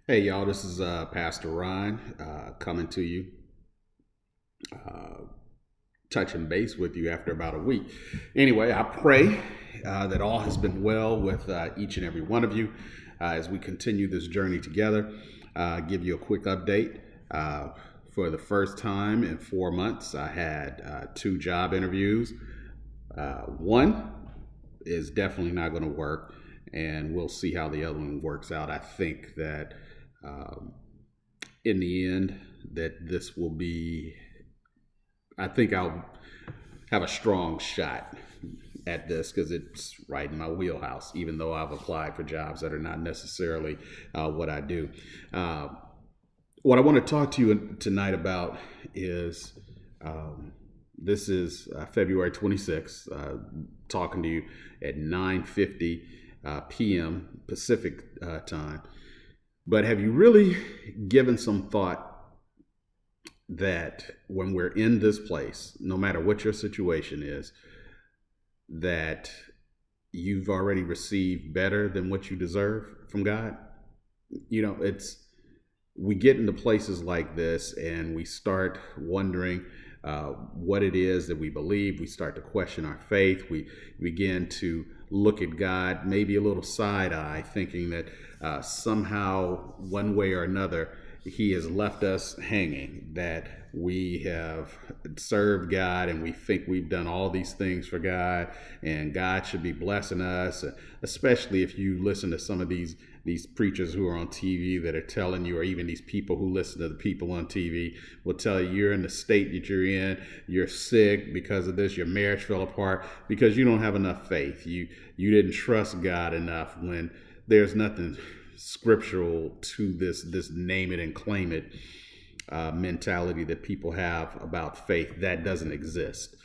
Hey, y'all, this is Pastor Ryan coming to you, touching base with you after about a week. Anyway, I pray that all has been well with each and every one of you as we continue this journey together. Give you a quick update. For the first time in 4 months, I had two job interviews. One is definitely not going to work, and we'll see how the other one works out. I think that um, in the end, that this will be, I think I'll have a strong shot at this because it's right in my wheelhouse, even though I've applied for jobs that are not necessarily what I do. Uh, what I want to talk to you tonight about is this is February 26th, talking to you at 9:50 p.m. Pacific time. But have you really given some thought that when we're in this place, no matter what your situation is, that you've already received better than what you deserve from God? You know, we get into places like this and we start wondering what it is that we believe. We start to question our faith. We begin to look at God maybe a little side eye, thinking that somehow, one way or another, He has left us hanging, that we have served God and we think we've done all these things for God and God should be blessing us, especially if you listen to some of these preachers who are on TV that are telling you, or even these people who listen to the people on TV will tell you you're in the state that you're in, you're sick because of this, your marriage fell apart because you don't have enough faith. You didn't trust God enough, when there's nothing scriptural to this name it and claim it mentality that people have about faith. That doesn't exist.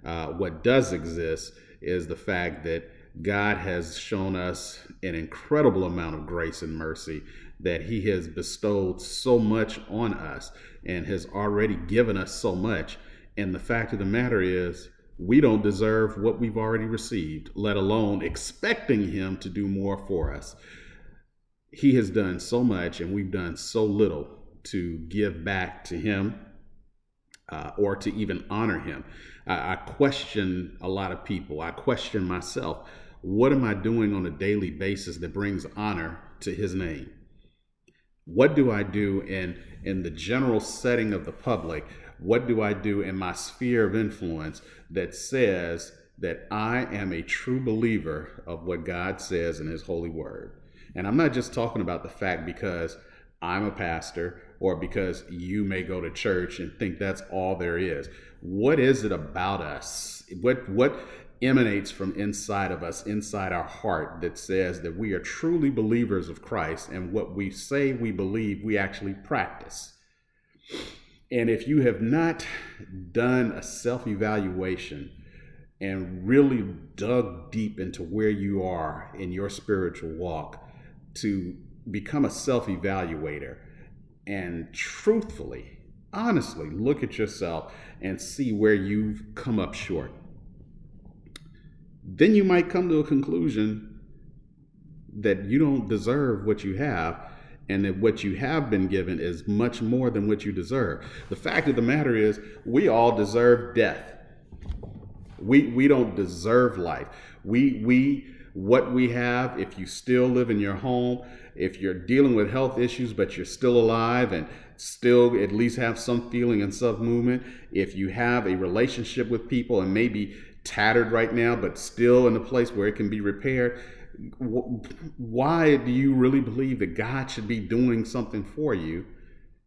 What does exist is the fact that God has shown us an incredible amount of grace and mercy, that He has bestowed so much on us and has already given us so much. And the fact of the matter is, we don't deserve what we've already received, let alone expecting Him to do more for us. He has done so much, and we've done so little to give back to Him or to even honor Him. I question a lot of people. I question myself. What am I doing on a daily basis that brings honor to His name? What do I do in the general setting of the public? What do I do in my sphere of influence that says that I am a true believer of what God says in His holy word? And I'm not just talking about the fact because I'm a pastor or because you may go to church and think that's all there is. What is it about us? What emanates from inside of us, inside our heart, that says that we are truly believers of Christ, and what we say we believe, we actually practice? And if you have not done a self-evaluation and really dug deep into where you are in your spiritual walk, to become a self-evaluator and truthfully, honestly look at yourself and see where you've come up short, then you might come to a conclusion that you don't deserve what you have, and that what you have been given is much more than what you deserve. The fact of the matter is, we all deserve death. We don't deserve life. What we have, if you still live in your home, if you're dealing with health issues but you're still alive and still at least have some feeling and some movement, if you have a relationship with people and maybe tattered right now but still in a place where it can be repaired, why do you really believe that God should be doing something for you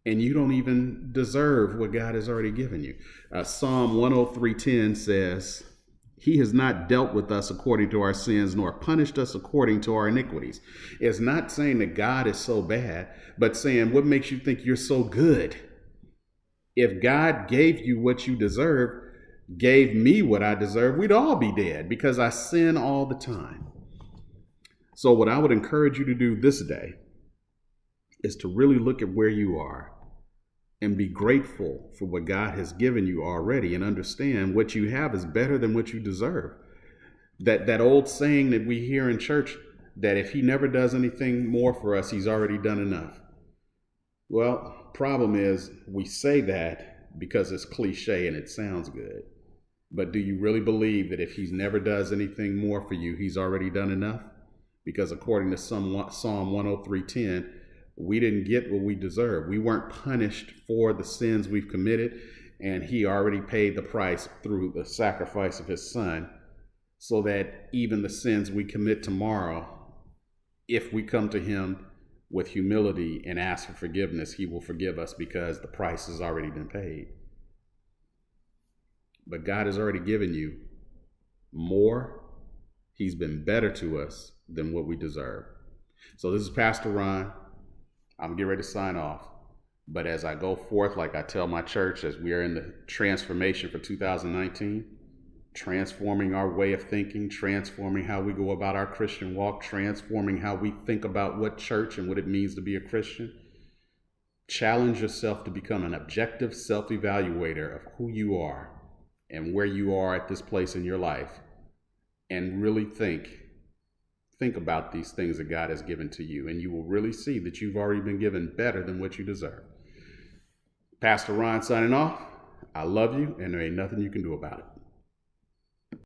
and you don't even deserve what God has already given you? Psalm 103:10 says, He has not dealt with us according to our sins, nor punished us according to our iniquities. It's not saying that God is so bad, but saying, what makes you think you're so good? If God gave you what you deserve, gave me what I deserve, we'd all be dead, because I sin all the time. So what I would encourage you to do this day is to really look at where you are and be grateful for what God has given you already, and understand what you have is better than what you deserve. That old saying that we hear in church, that if He never does anything more for us, He's already done enough. Well, problem is we say that because it's cliche and it sounds good. But do you really believe that if he never does anything more for you, he's already done enough? Because according to Psalm 103:10, we didn't get what we deserve. We weren't punished for the sins we've committed, and he already paid the price through the sacrifice of his son, so that even the sins we commit tomorrow, if we come to him with humility and ask for forgiveness, he will forgive us because the price has already been paid. But God has already given you more. He's been better to us than what we deserve. So this is Pastor Ron. I'm getting ready to sign off. But as I go forth, like I tell my church, as we are in the transformation for 2019, transforming our way of thinking, transforming how we go about our Christian walk, transforming how we think about what church and what it means to be a Christian. Challenge yourself to become an objective self-evaluator of who you are and where you are at this place in your life, and really think about these things that God has given to you, and you will really see that you've already been given better than what you deserve. Pastor Ron signing off. I love you, and there ain't nothing you can do about it.